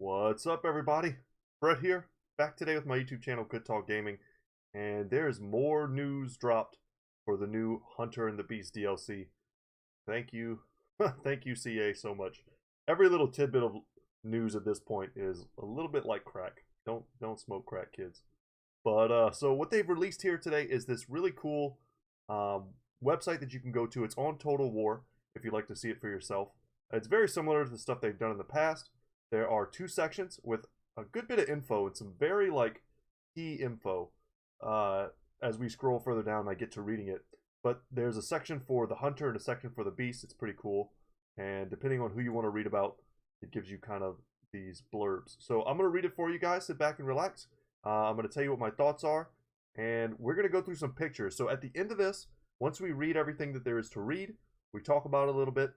What's up, everybody? Brett here, back today with my YouTube channel, Good Talk Gaming, and there's more news dropped for the new Hunter and the Beast DLC. Thank you, thank you, CA, so much. Every little tidbit of news at this point is a little bit like crack. Don't smoke crack, kids. But so what they've released here today is this really cool website that you can go to. It's on Total War if you'd like to see it for yourself. It's very similar to the stuff they've done in the past. There are two sections with a good bit of info and some very key info. As we scroll further down, I get to reading it. But there's a section for the Hunter and a section for the Beast. It's pretty cool. And depending on who you want to read about, it gives you kind of these blurbs. So I'm going to read it for you guys. Sit back and relax. I'm going to tell you what my thoughts are. And we're going to go through some pictures. So at the end of this, once we read everything that there is to read, we talk about it a little bit.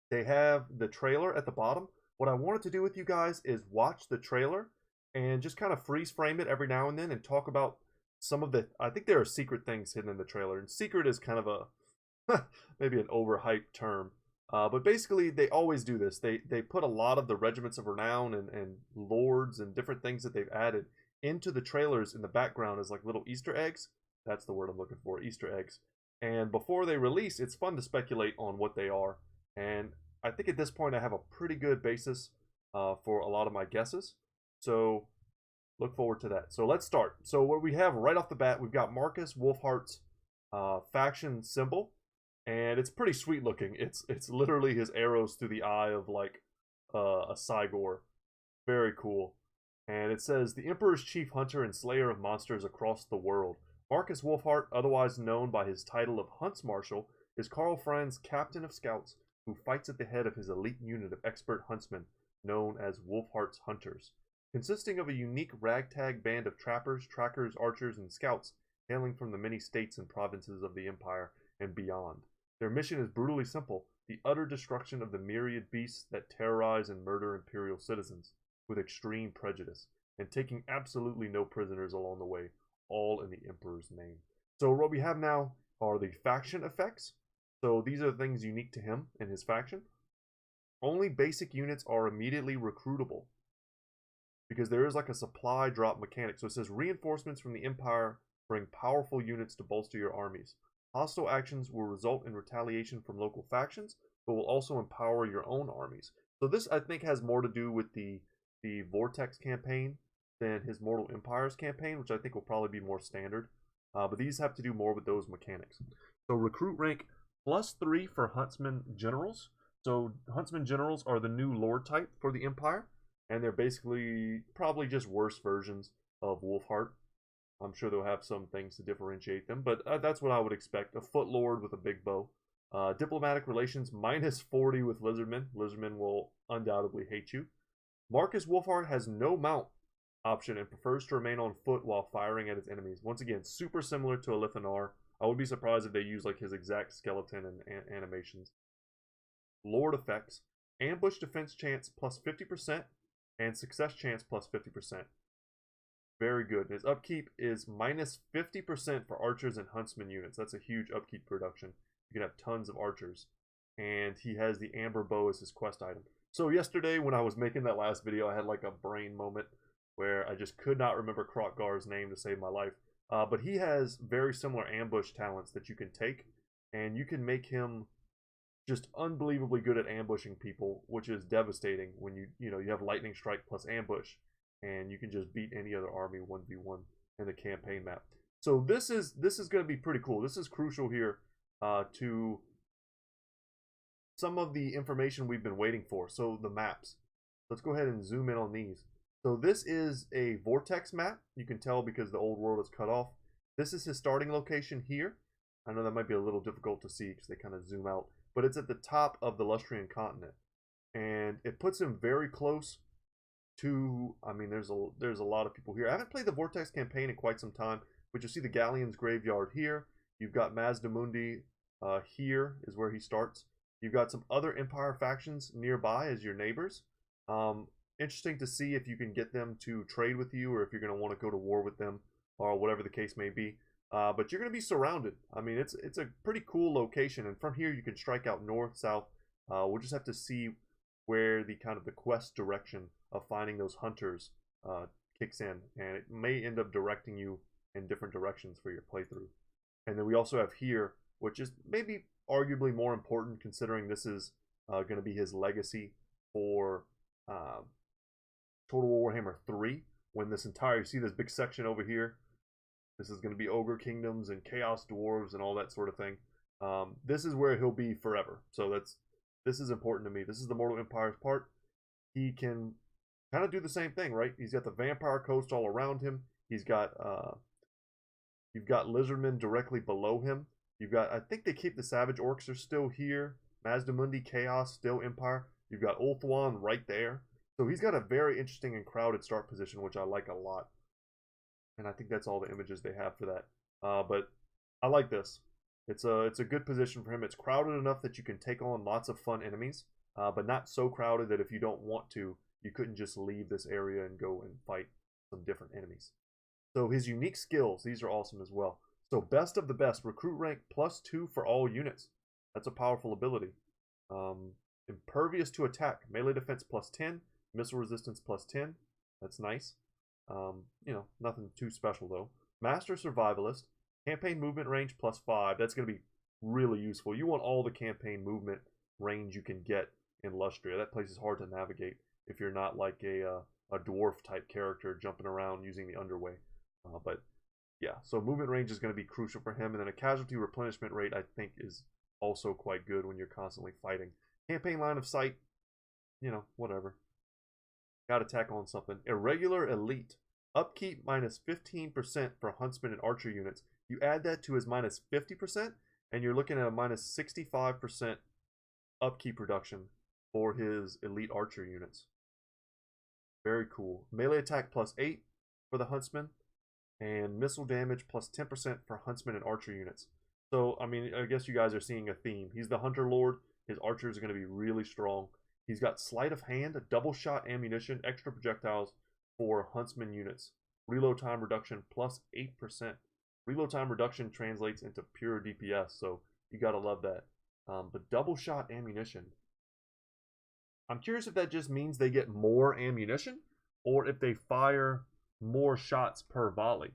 They have the trailer at the bottom. What I wanted to do with you guys is watch the trailer and just kind of freeze frame it every now and then and talk about some of the, I think there are secret things hidden in the trailer. And secret is kind of a, maybe an overhyped term. But basically, they always do this. They put a lot of the regiments of renown and lords and different things that they've added into the trailers in the background as like little Easter eggs. That's the word I'm looking for, Easter eggs. And before they release, it's fun to speculate on what they are. And I think at this point I have a pretty good basis for a lot of my guesses. So look forward to that. So let's start. So what we have right off the bat, we've got Markus Wulfhart's faction symbol. And it's pretty sweet looking. It's literally his arrows through the eye of like a Cygor. Very cool. And it says, the Emperor's chief hunter and slayer of monsters across the world. Markus Wulfhart, otherwise known by his title of Hunts Marshal, is Karl Franz's captain of scouts who fights at the head of his elite unit of expert huntsmen, known as Wulfhart's Hunters, consisting of a unique ragtag band of trappers, trackers, archers, and scouts hailing from the many states and provinces of the Empire and beyond. Their mission is brutally simple, the utter destruction of the myriad beasts that terrorize and murder Imperial citizens, with extreme prejudice, and taking absolutely no prisoners along the way, all in the Emperor's name. So what we have now are the faction effects. So these are the things unique to him and his faction. Only basic units are immediately recruitable because there is like a supply drop mechanic. So it says reinforcements from the Empire bring powerful units to bolster your armies. Hostile actions will result in retaliation from local factions, but will also empower your own armies. So this, I think, has more to do with the Vortex campaign than his Mortal Empires campaign, which I think will probably be more standard. But these have to do more with those mechanics. So recruit rank +3 for Huntsman Generals. So Huntsman Generals are the new Lord type for the Empire, and they're basically probably just worse versions of Wulfhart. I'm sure they'll have some things to differentiate them, but that's what I would expect. A foot lord with a big bow. Diplomatic relations -40 with Lizardmen. Lizardmen will undoubtedly hate you. Markus Wulfhart has no mount option and prefers to remain on foot while firing at his enemies. Once again, super similar to a Lithanar. I would be surprised if they use like his exact skeleton and animations. Lord effects. Ambush defense chance +50% and success chance +50%. Very good. His upkeep is -50% for archers and huntsman units. That's a huge upkeep production. You can have tons of archers. And he has the amber bow as his quest item. So yesterday when I was making that last video, I had like a brain moment where I just could not remember Krokgar's name to save my life. But he has very similar ambush talents that you can take, and you can make him just unbelievably good at ambushing people, which is devastating when you have lightning strike plus ambush, and you can just beat any other army 1v1 in the campaign map. So this is going to be pretty cool. This is crucial here to some of the information we've been waiting for. So the maps. Let's go ahead and zoom in on these. So this is a Vortex map. You can tell because the old world is cut off. This is his starting location here. I know that might be a little difficult to see because they kind of zoom out. But it's at the top of the Lustrian continent. And it puts him very close to, I mean, there's a lot of people here. I haven't played the Vortex campaign in quite some time. But you see the Galleon's graveyard here. You've got Mazdamundi here is where he starts. You've got some other Empire factions nearby as your neighbors. Interesting to see if you can get them to trade with you or if you're going to want to go to war with them or whatever the case may be. But you're going to be surrounded. I mean, it's a pretty cool location. And from here, you can strike out north, south. We'll just have to see where the kind of the quest direction of finding those hunters kicks in, and it may end up directing you in different directions for your playthrough. And then we also have here, which is maybe arguably more important considering this is going to be his legacy for Total Warhammer 3. When this entire, you see this big section over here, this is going to be Ogre Kingdoms and Chaos Dwarves and all that sort of thing. This is where he'll be forever. So this is important to me. This is the Mortal Empires part. He can kind of do the same thing, right? He's got the Vampire Coast all around him. He's got you've got Lizardmen directly below him. You've got, I think they keep the Savage Orcs are still here. Mazdamundi, Chaos, still Empire. You've got Ulthuan right there. So he's got a very interesting and crowded start position, which I like a lot. And I think that's all the images they have for that. But I like this. It's a good position for him. It's crowded enough that you can take on lots of fun enemies, but not so crowded that if you don't want to, you couldn't just leave this area and go and fight some different enemies. So his unique skills, these are awesome as well. So best of the best, recruit rank +2 for all units. That's a powerful ability. Impervious to attack, melee defense +10, missile resistance +10. That's nice. You know, nothing too special though. Master Survivalist, campaign movement range +5. That's going to be really useful. You want all the campaign movement range you can get in Lustria. That place is hard to navigate if you're not like a dwarf type character jumping around using the underway. But yeah, so movement range is going to be crucial for him. And then a casualty replenishment rate, I think, is also quite good when you're constantly fighting. Campaign line of sight, you know, whatever. Got to tack on something. Irregular Elite. Upkeep -15% for Huntsman and Archer units. You add that to his -50%, and you're looking at a -65% upkeep reduction for his Elite Archer units. Very cool. Melee attack +8 for the Huntsman, and missile damage +10% for Huntsman and Archer units. So, I mean, I guess you guys are seeing a theme. He's the Hunter Lord. His archers are going to be really strong. He's got sleight of hand, a double shot ammunition, extra projectiles for Huntsman units. Reload time reduction +8%. Reload time reduction translates into pure DPS, so you gotta love that. But double shot ammunition. I'm curious if that just means they get more ammunition, or if they fire more shots per volley.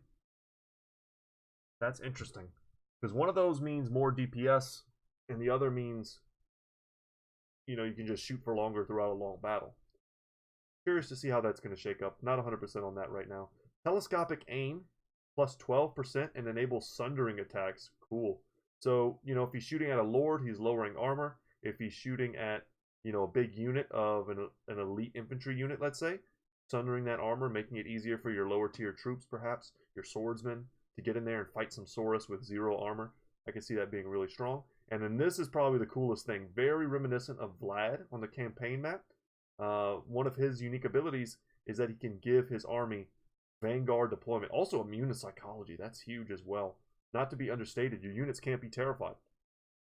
That's interesting. Because one of those means more DPS, and the other means, you know, you can just shoot for longer throughout a long battle. Curious to see how that's going to shake up. Not 100% on that right now. Telescopic aim, +12%, and enables sundering attacks. Cool. So, you know, if he's shooting at a lord, he's lowering armor. If he's shooting at, you know, a big unit of an elite infantry unit, let's say, sundering that armor, making it easier for your lower tier troops, perhaps, your swordsmen, to get in there and fight some Saurus with 0 armor. I can see that being really strong. And then this is probably the coolest thing. Very reminiscent of Vlad on the campaign map. One of his unique abilities is that he can give his army Vanguard deployment. Also immune to psychology. That's huge as well. Not to be understated, your units can't be terrified.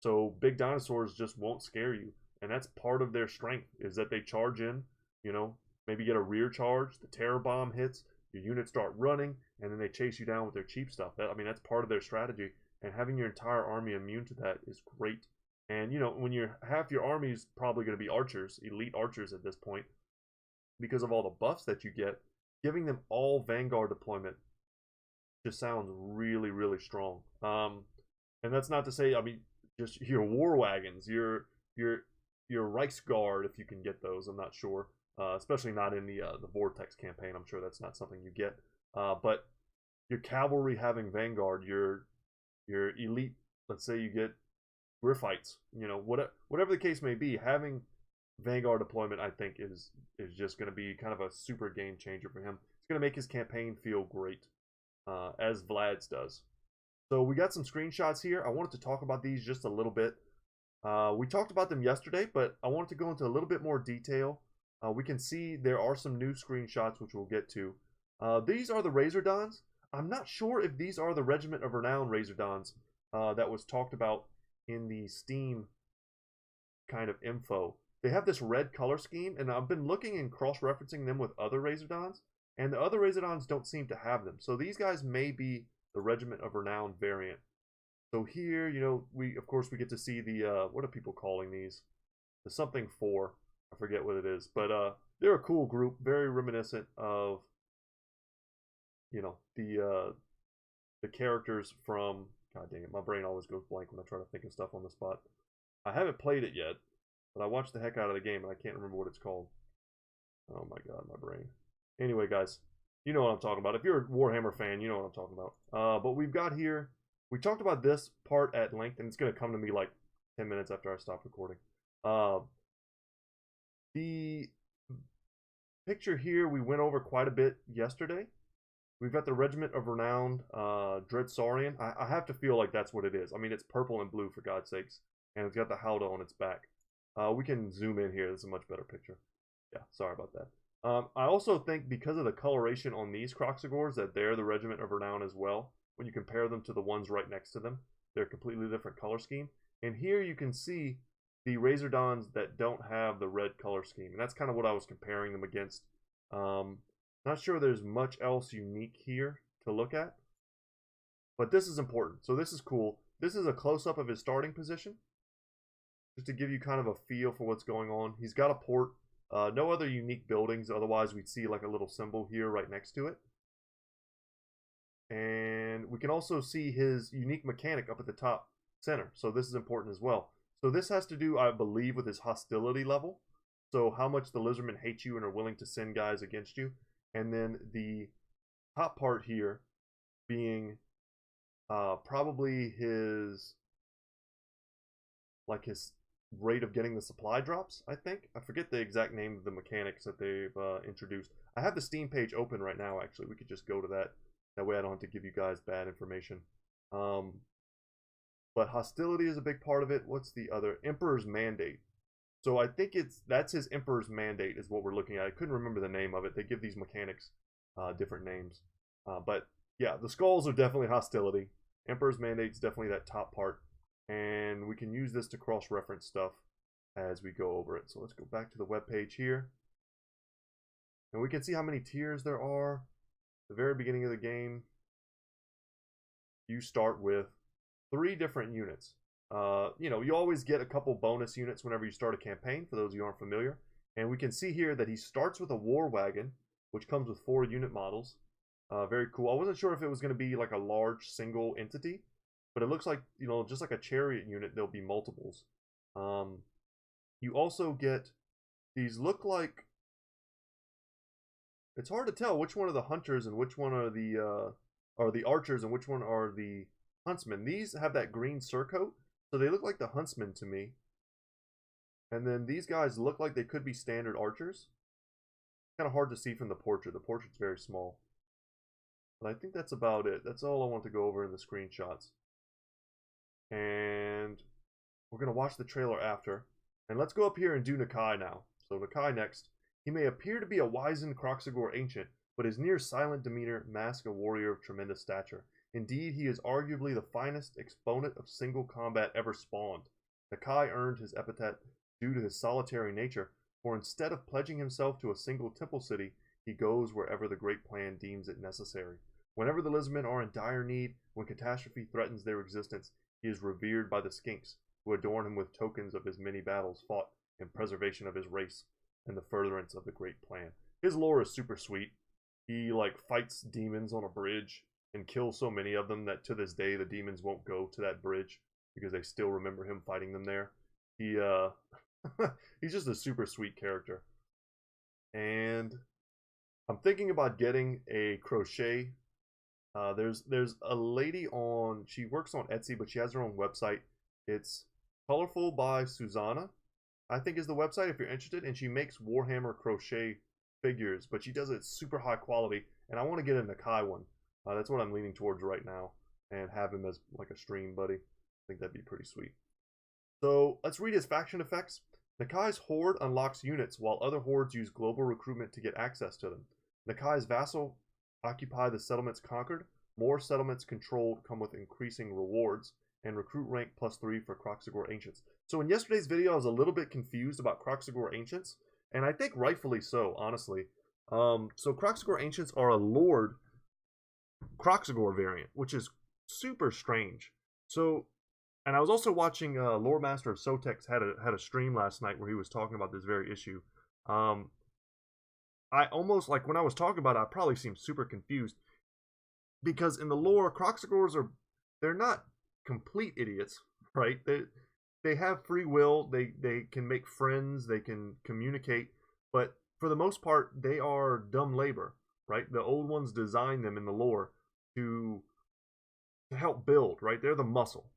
So big dinosaurs just won't scare you. And that's part of their strength, is that they charge in, you know, maybe get a rear charge, the terror bomb hits, your units start running, and then they chase you down with their cheap stuff. I mean, that's part of their strategy. And having your entire army immune to that is great. And, you know, when you're half your army is probably going to be archers, elite archers at this point, because of all the buffs that you get, giving them all Vanguard deployment just sounds really, really strong. And that's not to say, I mean, just your war wagons, your Reichsguard, if you can get those, I'm not sure. Especially not in the Vortex campaign. I'm sure that's not something you get. But your cavalry having Vanguard, your elite, let's say you get Griffites, you know, whatever the case may be, having Vanguard deployment, I think, is just going to be kind of a super game changer for him. It's going to make his campaign feel great, as Vlad's does. So we got some screenshots here. I wanted to talk about these just a little bit. We talked about them yesterday, but I wanted to go into a little bit more detail. We can see there are some new screenshots, which we'll get to. These are the Razordons. I'm not sure if these are the Regiment of Renown Razordons that was talked about in the Steam kind of info. They have this red color scheme, and I've been looking and cross-referencing them with other Razordons, and the other Razordons don't seem to have them. So these guys may be the Regiment of Renown variant. So here, you know, of course we get to see the, what are people calling these? The something 4. I forget what it is, but they're a cool group, very reminiscent of, you know, the characters from, god dang it, my brain always goes blank when I try to think of stuff on the spot. I haven't played it yet, but I watched the heck out of the game and I can't remember what it's called. Oh my god, my brain. Anyway, guys, you know what I'm talking about. If you're a Warhammer fan, you know what I'm talking about. But we've got here, we talked about this part at length, and it's going to come to me like 10 minutes after I stop recording. The picture here we went over quite a bit yesterday. We've got the Regiment of Renowned Dreadsaurian. I have to feel like that's what it is. I mean, it's purple and blue, for God's sakes. And it's got the howdah on its back. We can zoom in here. This is a much better picture. Yeah, sorry about that. I also think because of the coloration on these Kroxigors that they're the Regiment of Renown as well. When you compare them to the ones right next to them, they're a completely different color scheme. And here you can see the Razordons that don't have the red color scheme. And that's kind of what I was comparing them against. Not sure there's much else unique here to look at. But this is important. So this is cool. This is a close-up of his starting position. Just to give you kind of a feel for what's going on. He's got a port. No other unique buildings. Otherwise, we'd see like a little symbol here right next to it. And we can also see his unique mechanic up at the top center. So this is important as well. So this has to do, I believe, with his hostility level. So how much the lizardmen hate you and are willing to send guys against you. And then the top part here being probably his, like his rate of getting the supply drops, I think. I forget the exact name of the mechanics that they've introduced. I have the Steam page open right now, actually. We could just go to that. That way I don't have to give you guys bad information. But hostility is a big part of it. What's the other? Emperor's Mandate. So I think that's his Emperor's Mandate is what we're looking at. I couldn't remember the name of it. They give these mechanics different names. But yeah, the skulls are definitely hostility. Emperor's Mandate is definitely that top part. And we can use this to cross-reference stuff as we go over it. So let's go back to the web page here. And we can see how many tiers there are. At the very beginning of the game, you start with 3 different units. You know, you always get a couple bonus units whenever you start a campaign, for those of you who aren't familiar. And we can see here that he starts with a war wagon, which comes with 4 unit models. Very cool. I wasn't sure if it was going to be like a large single entity, but it looks like, you know, just like a chariot unit, there'll be multiples. You also get, these look like, it's hard to tell which one are the hunters and which one are the archers and which one are the huntsmen. These have that green surcoat, so they look like the huntsmen to me. And then these guys look like they could be standard archers. Kind of hard to see from the portrait. The portrait's very small. But I think that's about it. That's all I want to go over in the screenshots. And we're going to watch the trailer after. And let's go up here and do Nakai now. So Nakai next. He may appear to be a wizened Kroxigor ancient, but his near silent demeanor masks a warrior of tremendous stature. Indeed, he is arguably the finest exponent of single combat ever spawned. Nakai earned his epithet due to his solitary nature, for instead of pledging himself to a single temple city, he goes wherever the great plan deems it necessary. Whenever the lizardmen are in dire need, when catastrophe threatens their existence, he is revered by the skinks, who adorn him with tokens of his many battles fought in preservation of his race and the furtherance of the great plan. His lore is super sweet. He like fights demons on a bridge and kills so many of them that to this day the demons won't go to that bridge because they still remember him fighting them there. He he's just a super sweet character. And I'm thinking about getting a crochet. There's a lady on, she works on Etsy, but she has her own website. It's Colorful by Susanna, I think is the website if you're interested, and she makes Warhammer crochet figures, but she does it super high quality, and I want to get a Nakai one. That's what I'm leaning towards right now, and have him as like a stream buddy. I think that'd be pretty sweet. So let's read his faction effects. Nakai's horde unlocks units, while other hordes use global recruitment to get access to them. Nakai's vassal occupy the settlements conquered. More settlements controlled come with increasing rewards, and recruit rank +3 for Kroxigor Ancients. So in yesterday's video, I was a little bit confused about Kroxigor Ancients, and I think rightfully so, honestly. So Kroxigor Ancients are a Lord Kroxigor variant, which is super strange. So And I was also watching Lore Master of Sotex had a stream last night where he was talking about this very issue. Um, I almost like when I was talking about it, I probably seemed super confused because in the lore, Kroxigors they're not complete idiots, right? They have free will. They can make friends. They can communicate, but for the most part, they are dumb labor, right? The old ones designed them in the lore to help build, right? They're the muscle,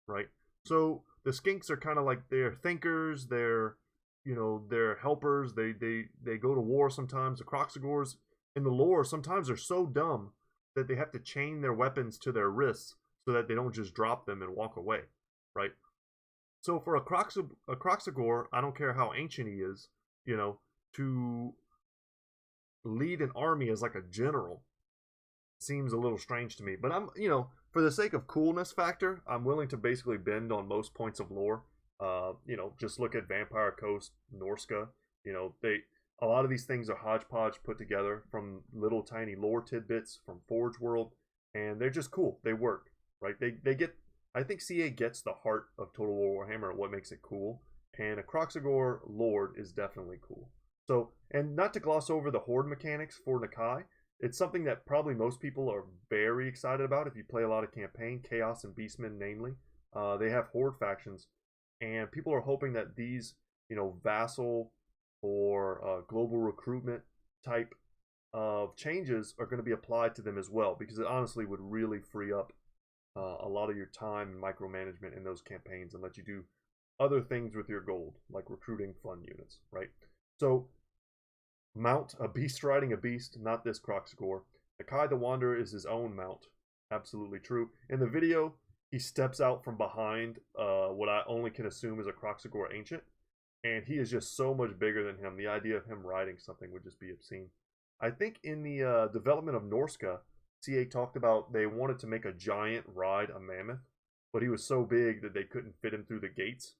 right? So the skinks are kind of like they're thinkers, they're helpers. They go to war sometimes. The Kroxigors in the lore sometimes are so dumb that they have to chain their weapons to their wrists so that they don't just drop them and walk away, right? So for a Kroxigor, I don't care how ancient he is, to lead an army as like a general seems a little strange to me. But for the sake of coolness factor, I'm willing to basically bend on most points of lore. Just look at Vampire Coast, Norska. A lot of these things are hodgepodge put together from little tiny lore tidbits from Forge World, and they're just cool. They work, right? They get. I think CA gets the heart of Total War Warhammer and what makes it cool. And a Kroxigor Lord is definitely cool. So, and not to gloss over the horde mechanics for Nakai, it's something that probably most people are very excited about if you play a lot of campaign, Chaos and Beastmen namely. They have horde factions, and people are hoping that these, vassal or global recruitment type of changes are going to be applied to them as well, because it honestly would really free up a lot of your time and micromanagement in those campaigns and let you do other things with your gold, like recruiting fun units, right? So, mount a beast riding a beast, not this Kroxigor. Nakai the Wanderer is his own mount. Absolutely true. In the video, he steps out from behind what I only can assume is a Kroxigor Ancient, and he is just so much bigger than him. The idea of him riding something would just be obscene. I think in the development of Norska, CA talked about they wanted to make a giant ride a mammoth, but he was so big that they couldn't fit him through the gates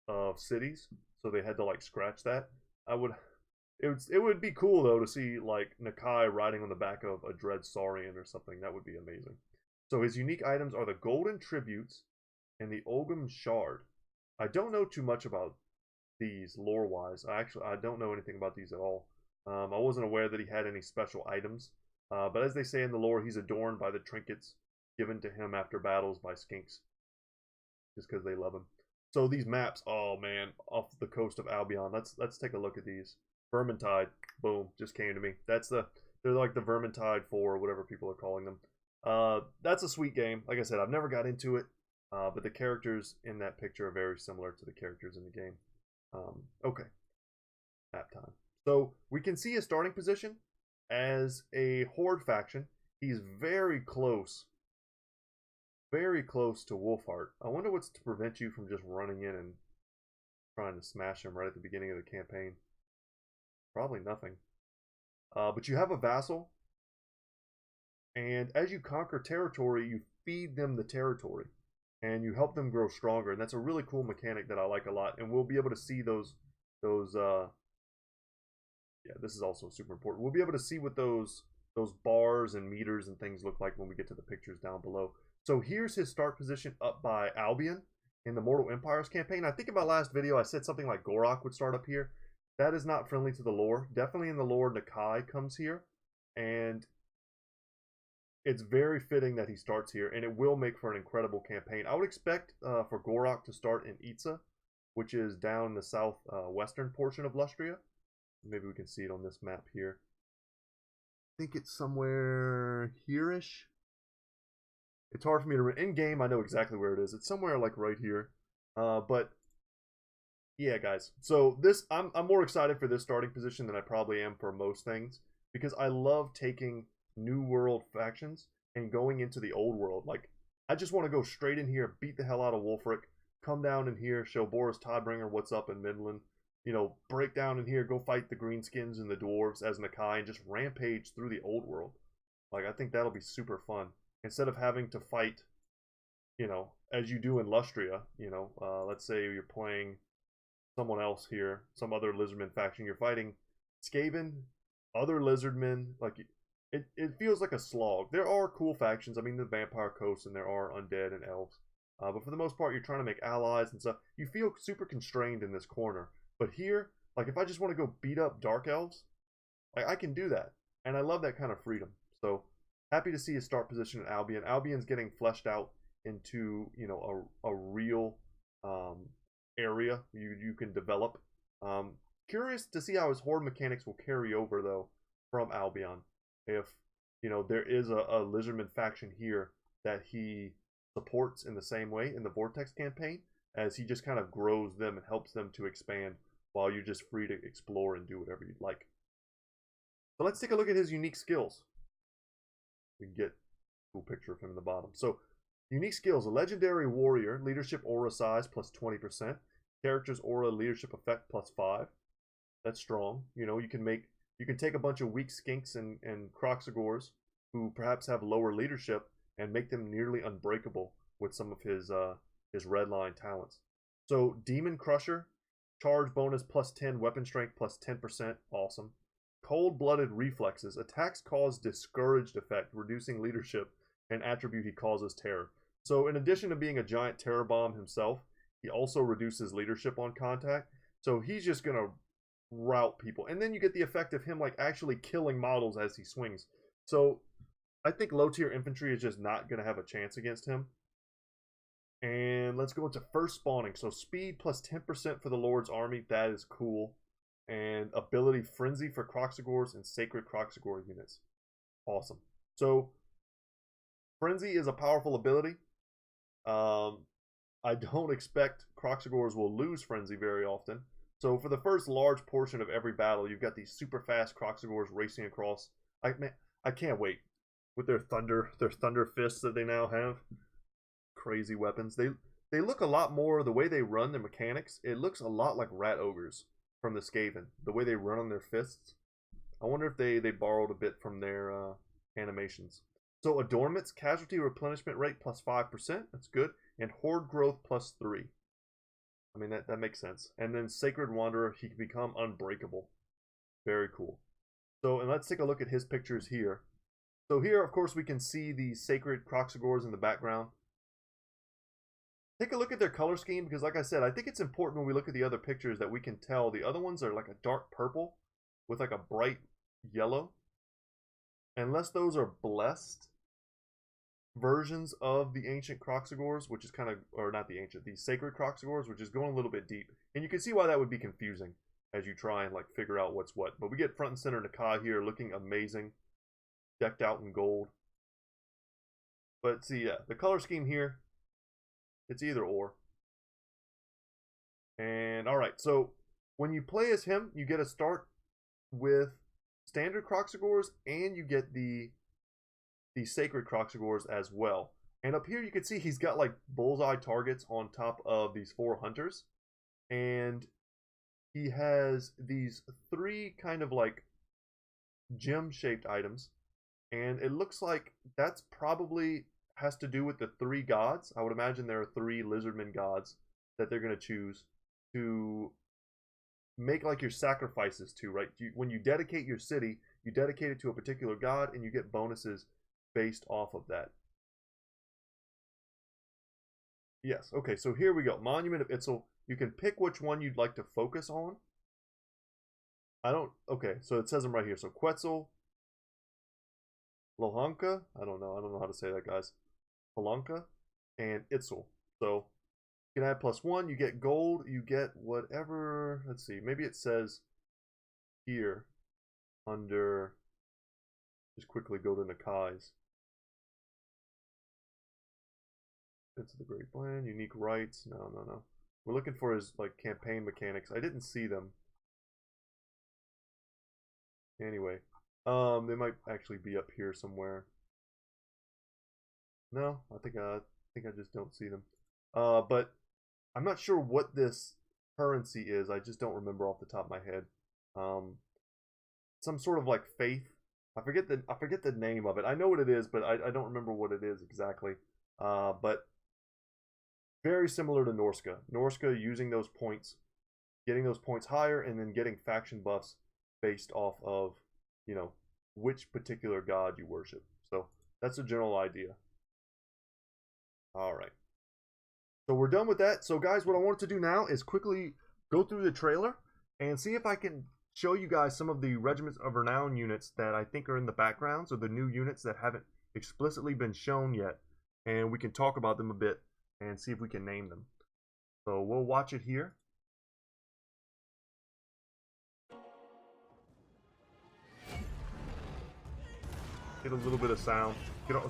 of cities, so they had to like scratch that. It would be cool though to see like Nakai riding on the back of a Dread Saurian or something. That would be amazing. So his unique items are the Golden Tributes and the Ogum Shard. I don't know too much about these lore wise. I don't know anything about these at all. I wasn't aware that he had any special items. But as they say in the lore, he's adorned by the trinkets given to him after battles by skinks, just because they love him. So these maps, oh man, off the coast of Albion. Let's take a look at these. Vermintide, boom, just came to me. They're like the Vermintide 4, whatever people are calling them. That's a sweet game. Like I said, I've never got into it, but the characters in that picture are very similar to the characters in the game. Okay, map time. So we can see his starting position. As a horde faction, he's very close to Wulfhart. I wonder what's to prevent you from just running in and trying to smash him right at the beginning of the campaign. Probably nothing. But you have a vassal, and as you conquer territory, you feed them the territory, and you help them grow stronger. And that's a really cool mechanic that I like a lot. And we'll be able to see those yeah, this is also super important. We'll be able to see what those bars and meters and things look like when we get to the pictures down below. So here's his start position up by Albion in the Mortal Empires campaign. I think in my last video I said something like Gor-Rok would start up here. That is not friendly to the lore. Definitely in the lore, Nakai comes here, and it's very fitting that he starts here, and it will make for an incredible campaign. I would expect for Gor-Rok to start in Itza, which is down the southwestern portion of Lustria. Maybe we can see it on this map here. I think it's somewhere here-ish. It's hard for me to read. In game, I know exactly where it is. It's somewhere like right here. But yeah, guys. So this, I'm more excited for this starting position than I probably am for most things, because I love taking new world factions and going into the old world. Like, I just want to go straight in here, beat the hell out of Wulfric, come down in here, show Boris Toddbringer what's up in Midland. Break down in here, go fight the Greenskins and the Dwarves as Nakai, and just rampage through the old world. Like, I think that'll be super fun. Instead of having to fight, as you do in Lustria, let's say you're playing someone else here, some other Lizardman faction, you're fighting Skaven, other Lizardmen, like, it feels like a slog. There are cool factions, I mean, the Vampire Coast, and there are Undead and Elves, But for the most part, you're trying to make allies and stuff. You feel super constrained in this corner. But here, like if I just want to go beat up Dark Elves, like I can do that. And I love that kind of freedom. So happy to see his start position at Albion. Albion's getting fleshed out into, you know, a real area you can develop. Curious to see how his horde mechanics will carry over though from Albion. If, you know, there is a Lizardman faction here that he supports in the same way in the Vortex campaign, as he just kind of grows them and helps them to expand while you're just free to explore and do whatever you'd like. So let's take a look at his unique skills. We can get a cool picture of him in the bottom. So unique skills: a legendary warrior, leadership aura size plus 20%, character's aura leadership effect plus 5. That's strong. You know, you can take a bunch of weak skinks and Kroxigors who perhaps have lower leadership and make them nearly unbreakable with some of his red line talents. So Demon Crusher, charge bonus plus 10, weapon strength plus 10%, awesome. Cold-blooded reflexes, attacks cause discouraged effect, reducing leadership, an attribute he causes terror. So in addition to being a giant terror bomb himself, he also reduces leadership on contact. So he's just gonna rout people, and then you get the effect of him like actually killing models as he swings. So I think low tier infantry is just not gonna have a chance against him. And let's go into first spawning. So speed plus 10% for the Lord's army. That is cool. And ability frenzy for Kroxigors and sacred Kroxigor units. Awesome. So frenzy is a powerful ability. I don't expect Kroxigors will lose frenzy very often. So for the first large portion of every battle, you've got these super fast Kroxigors racing across. I can't wait with their thunder fists that they now have. Crazy weapons. They look a lot more, the way they run their mechanics, it looks a lot like Rat Ogres from the Skaven. The way they run on their fists. I wonder if they borrowed a bit from their animations. So adornments, casualty replenishment rate plus 5%. That's good. And horde growth plus 3. I mean, that makes sense. And then Sacred Wanderer, he can become unbreakable. Very cool. So, and let's take a look at his pictures here. So here, of course, we can see the Sacred Kroxigors in the background. Take a look at their color scheme, because like I said, I think it's important when we look at the other pictures that we can tell the other ones are like a dark purple with like a bright yellow. Unless those are blessed versions of the ancient Kroxigors, which is kind of, or not the ancient, the sacred Kroxigors, which is going a little bit deep. And you can see why that would be confusing as you try and like figure out what's what. But we get front and center Nakai here looking amazing, decked out in gold. But see, yeah, the color scheme here, it's either or. And alright, so when you play as him, you get a start with standard Kroxigors, and you get the sacred Kroxigors as well. And up here you can see he's got like bullseye targets on top of these 4 hunters. And he has these 3 kind of like gem-shaped items. And it looks like that's probably has to do with the 3 gods. I would imagine there are 3 lizardmen gods that they're going to choose to make like your sacrifices to, right? When you dedicate your city, you dedicate it to a particular god and you get bonuses based off of that. Yes, okay, so here we go. Monument of Itzel. You can pick which one you'd like to focus on. Okay, so it says them right here. So Quetzal, Lohanka, I don't know how to say that, guys. Polanka, and Itzel. So you can add +1, you get gold, you get whatever, let's see, maybe it says here under, just quickly go to Nakai's. Into the Great Plan, unique rights, no. We're looking for his like campaign mechanics. I didn't see them. Anyway, they might actually be up here somewhere. No, I think I just don't see them. But I'm not sure what this currency is. I just don't remember off the top of my head. Some sort of like faith. I forget the name of it. I know what it is, but I don't remember what it is exactly. But very similar to Norska. Norska using those points, getting those points higher, and then getting faction buffs based off of, you know, which particular god you worship. So that's the general idea. All right. So we're done with that. So guys, what I wanted to do now is quickly go through the trailer and see if I can show you guys some of the Regiments of Renown units that I think are in the background, so the new units that haven't explicitly been shown yet, and we can talk about them a bit and see if we can name them. So we'll watch it here. Get a little bit of sound.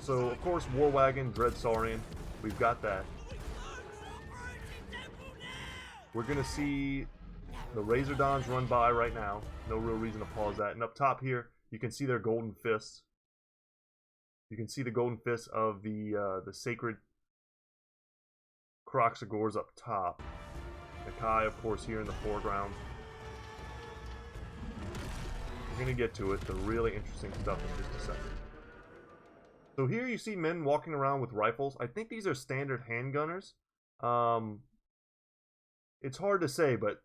So of course, War Wagon, Dread Saurian, we've got that. We're gonna see the Razordons run by right now. No real reason to pause that. And up top here, you can see their golden fists. You can see the golden fists of the sacred Kroxigors up top. Nakai, of course, here in the foreground. We're gonna get to it. The really interesting stuff in just a second. So here you see men walking around with rifles. I think these are standard handgunners. It's hard to say, but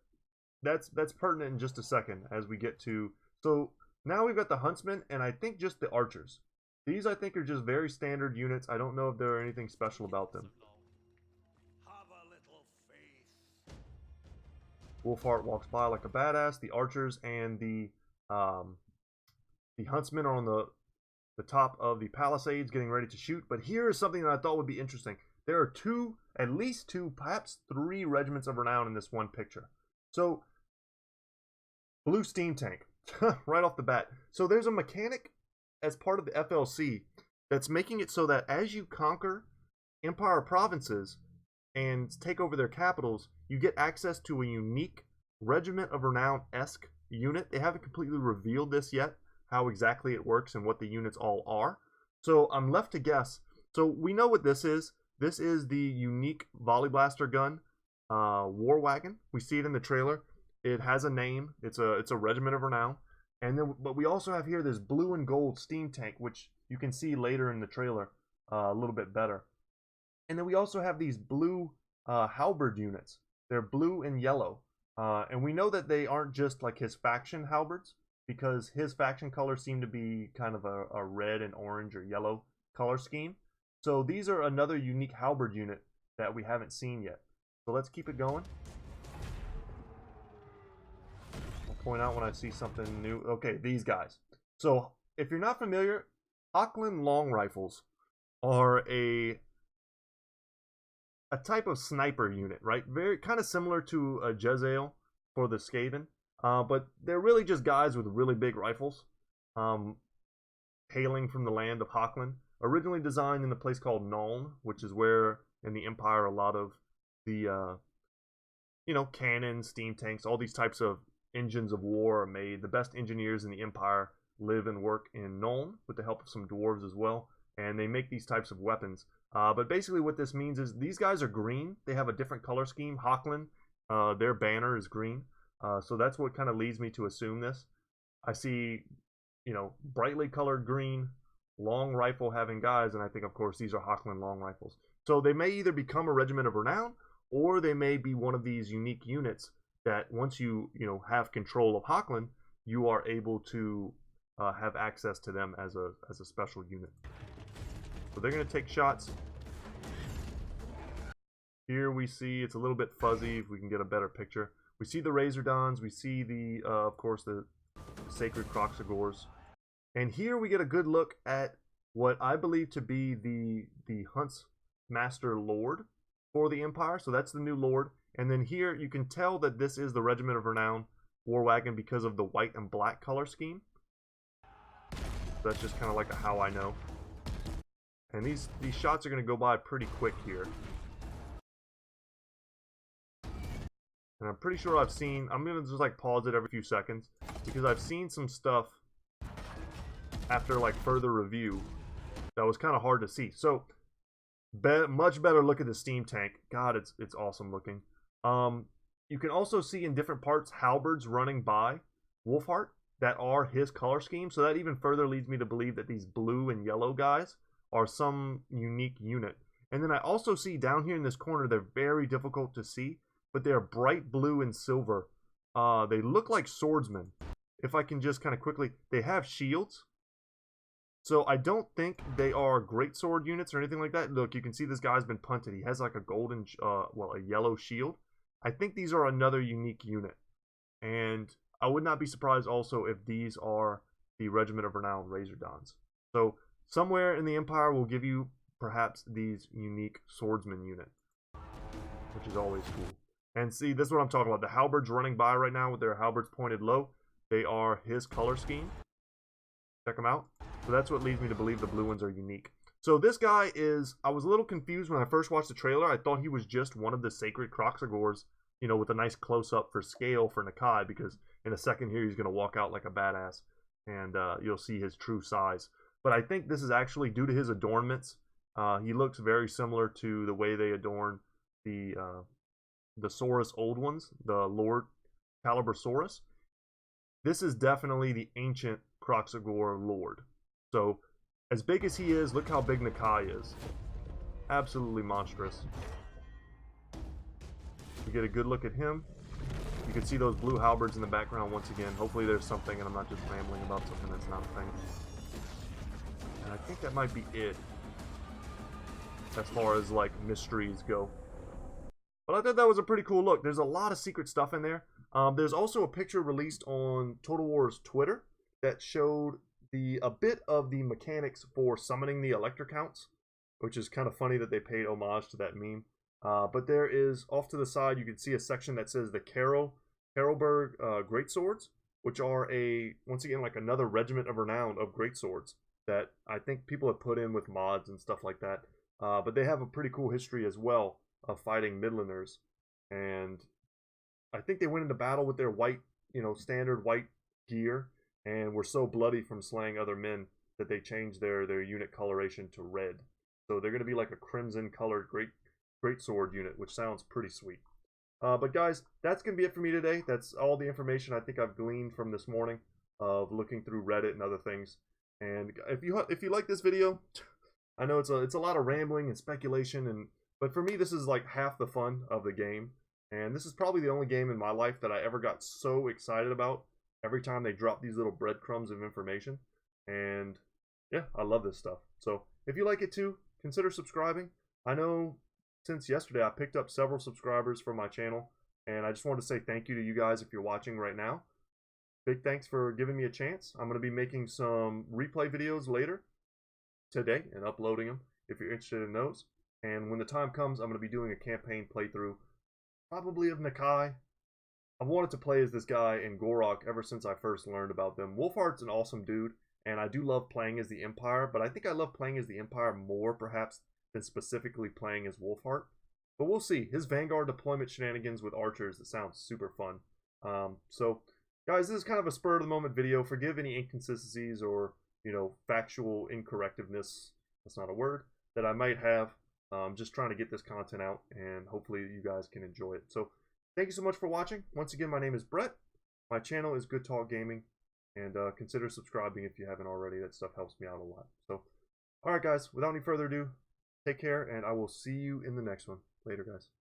that's pertinent in just a second as we get to. So now we've got the huntsmen and I think just the archers. These I think are just very standard units. I don't know if there are anything special about them. Wulfhart walks by like a badass. The archers and the huntsmen are on the top of the palisades getting ready to shoot. But here is something that I thought would be interesting. There are at least two, perhaps three Regiments of Renown in this one picture. So, blue steam tank, right off the bat. So there's a mechanic as part of the FLC that's making it so that as you conquer Empire provinces and take over their capitals, you get access to a unique Regiment of Renown-esque unit. They haven't completely revealed this yet, how exactly it works and what the units all are. So I'm left to guess. So we know what this is. This is the unique volley blaster gun, War Wagon. We see it in the trailer. It has a name. It's a Regiment of Renown. And then, but we also have here this blue and gold steam tank, which you can see later in the trailer a little bit better. And then we also have these blue halberd units. They're blue and yellow. And we know that they aren't just like his faction halberds, because his faction colors seem to be kind of a red and orange or yellow color scheme. So these are another unique halberd unit that we haven't seen yet. So let's keep it going. I'll point out when I see something new. Okay, these guys. So if you're not familiar, Hochland long rifles are a type of sniper unit, right? Very kind of similar to a Jezzail for the Skaven. But they're really just guys with really big rifles, hailing from the land of Hochland. Originally designed in a place called Nuln, which is where in the Empire a lot of the, cannons, steam tanks, all these types of engines of war are made. The best engineers in the Empire live and work in Nuln with the help of some dwarves as well, and they make these types of weapons. But basically what this means is these guys are green. They have a different color scheme. Hochland, their banner is green. So that's what kind of leads me to assume this. I see, brightly colored green, long rifle having guys, and I think, of course, these are Hochland long rifles. So they may either become a Regiment of Renown, or they may be one of these unique units that once you, have control of Hochland, you are able to have access to them as a special unit. So they're going to take shots. Here we see it's a little bit fuzzy, if we can get a better picture. We see the Razordons, we see the, of course, the Sacred Kroxigors. And here we get a good look at what I believe to be the Huntsmaster Lord for the Empire. So that's the new Lord. And then here you can tell that this is the Regiment of Renown War Wagon because of the white and black color scheme. So that's just kind of like a how I know. And these shots are going to go by pretty quick here. And I'm pretty sure I'm going to just like pause it every few seconds, because I've seen some stuff after like further review that was kind of hard to see. So much better look at the steam tank. God, it's awesome looking. You can also see in different parts halberds running by Wulfhart that are his color scheme. So that even further leads me to believe that these blue and yellow guys are some unique unit. And then I also see down here in this corner, they're very difficult to see, but they're bright blue and silver. They look like swordsmen. If I can just kind of quickly, they have shields. So I don't think they are greatsword units or anything like that. Look, you can see this guy's been punted. He has like a golden, well, a yellow shield. I think these are another unique unit. And I would not be surprised also if these are the Regiment of Renown Razordons. So somewhere in the Empire will give you perhaps these unique swordsman unit, which is always cool. And see, this is what I'm talking about. The halberds running by right now with their halberds pointed low. They are his color scheme. Check them out. So that's what leads me to believe the blue ones are unique. So this guy is, I was a little confused when I first watched the trailer. I thought he was just one of the sacred Kroxigors, you know, with a nice close-up for scale for Nakai, because in a second here he's going to walk out like a badass, and you'll see his true size. But I think this is actually due to his adornments. He looks very similar to the way they adorn the Saurus old ones, the Lord Caliber Saurus. This is definitely the ancient Kroxigor Lord. So, as big as he is, look how big Nakai is. Absolutely monstrous. We get a good look at him. You can see those blue halberds in the background once again. Hopefully there's something and I'm not just rambling about something that's not a thing. And I think that might be it, as far as like mysteries go. But I thought that was a pretty cool look. There's a lot of secret stuff in there. There's also a picture released on Total War's Twitter that showed a bit of the mechanics for summoning the Elector Counts, which is kind of funny that they paid homage to that meme. But there is, off to the side, you can see a section that says the Carolberg Greatswords, which are once again, like another regiment of renown of greatswords that I think people have put in with mods and stuff like that. But they have a pretty cool history as well of fighting Midlanders. And I think they went into battle with their white, standard white gear, and were so bloody from slaying other men that they changed their unit coloration to red. So they're going to be like a crimson colored greatsword unit, which sounds pretty sweet. But guys, that's going to be it for me today. That's all the information I think I've gleaned from this morning of looking through Reddit and other things. And if you like this video, I know it's a lot of rambling and speculation, but for me this is like half the fun of the game. And this is probably the only game in my life that I ever got so excited about every time they drop these little breadcrumbs of information. And yeah, I love this stuff. So if you like it too, consider subscribing. I know since yesterday I picked up several subscribers from my channel, and I just wanted to say thank you to you guys if you're watching right now. Big thanks for giving me a chance. I'm going to be making some replay videos later today and uploading them if you're interested in those. And when the time comes, I'm going to be doing a campaign playthrough, probably of Nakai. I've wanted to play as this guy in Gor-Rok ever since I first learned about them. Wulfhart's an awesome dude, and I do love playing as the Empire, but I think I love playing as the Empire more perhaps than specifically playing as Wulfhart. But we'll see. His Vanguard deployment shenanigans with archers, that sounds super fun. So guys, this is kind of a spur of the moment video. Forgive any inconsistencies or, factual incorrectiveness, that's not a word, that I might have. Just trying to get this content out, and hopefully you guys can enjoy it. So thank you so much for watching. Once again, my name is Brett. My channel is Good Talk Gaming, and consider subscribing if you haven't already. That stuff helps me out a lot. So, alright guys, without any further ado, take care, and I will see you in the next one. Later, guys.